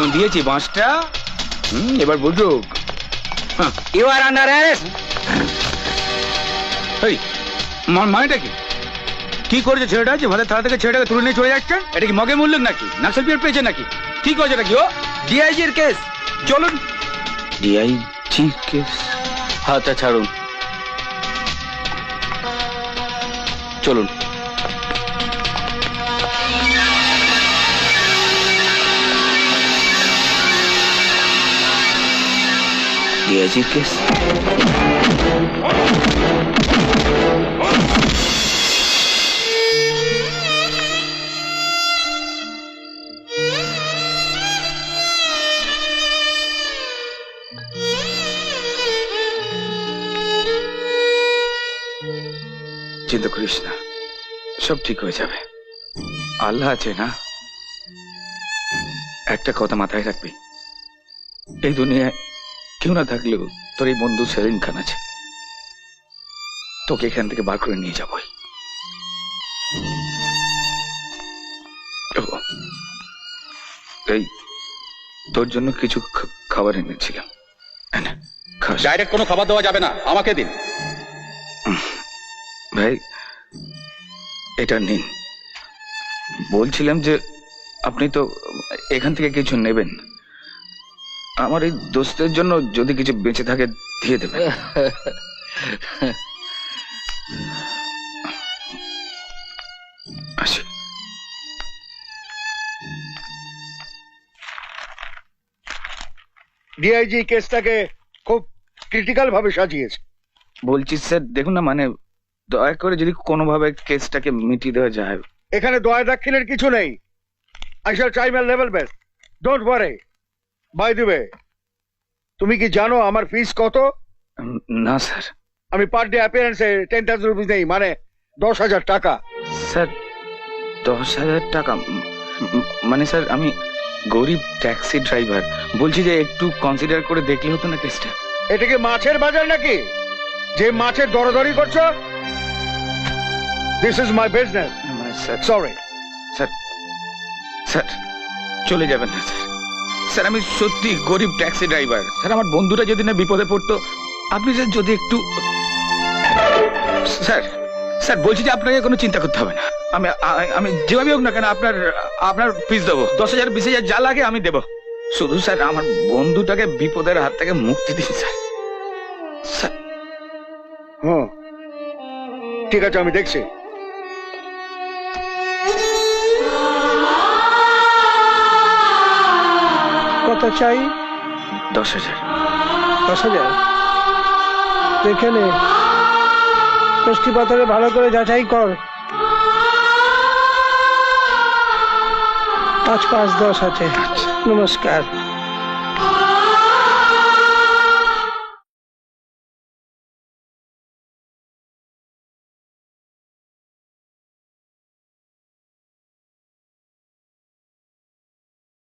কেমন দিয়েছি বাঁশটা? এবার বুঝুক। You are under arrest. এই মানেটা কি? কি করেছে ছেলেটা যে ভালো থানা থেকে ছেলেটাকে তুলে নিয়ে চলে যাচ্ছেন? এটা কি মগে মূল্য নাকি? নাক্সাল পিরিয়ড পেয়েছে নাকি? কি করেছে নাকি ও? ডিআইজির কেস। চলুন। DIG case? হাতটা ছাড়ুন, চলুন। ডিআইজির কেস? চিন্তা করিস না, সব ঠিক হয়ে যাবে। আল্লাহ আছে না? একটা কথা মাথায় রাখবি, এই দুনিয়ায় কেউ না থাকলেও তোর এই বন্ধু সেলিম খান আছে। তোকে এখান থেকে বার করে নিয়ে যাবই। এই তোর জন্য কিছু খাবার এনেছিলাম, ডাইরেক্ট কোনো খাবার দেওয়া যাবে না, আমাকে দিন। ভাই এটা নিন। বলছিলাম যে আপনি তো এখান থেকে কিছু নেবেন, আমার এই দোস্তের জন্য যদি কিছু বেঁচে থাকে দিয়ে দেবেন। আসি। ডিআইজি কেসটাকে খুব ক্রিটিক্যাল ভাবে সাজিয়েছে। বলছি স্যার দেখুন না, মানে দয়া করে যদি কোনোভাবে কেসটাকে মিটিয়ে দেওয়া যায়। এখানে দয়া দাক্ষিণের কিছু নেই। I shall try my level best, don't worry. By the way, তুমি কি জানো আমার ফিস কত? না স্যার। আমি পার ডে অ্যাপিয়ারেন্সে 10,000 রুপিস নেই, মানে 10,000 টাকা। স্যার 10,000 টাকা? মানে স্যার আমি গরিব ট্যাক্সি ড্রাইভার, বলছি যে একটু কনসিডার করে দেখলে হতো না কেসটা। এটা কি মাছের বাজার নাকি যে মাছের দরদরি করছো? This is my business. Sir sorry. Sir sir চলে যাবেন না স্যার। স্যার আমি সত্যি গরিব ট্যাক্সি ড্রাইভার। স্যার আমার বন্ধুরা যদি না বিপদে পড়তো, আপনি স্যার যদি একটু। স্যার স্যার বলছি যে আপনাকে কোনো চিন্তা করতে হবে না। আমি যেভাবে হোক না কেন আপনার ফিস দেবো। 10,000 20,000 যা লাগে আমি দেবো। শুধু স্যার আমার বন্ধুটাকে বিপদের হাত থেকে মুক্তি দিন স্যার। স্যার হুম, ঠিক আছে, আমি দেখছি। কত চাই? 10,000। 10,000? দেখে নে, কষ্টি পাথরে ভালো করে যাচাই কর। 5 5 10 আছে। নমস্কার।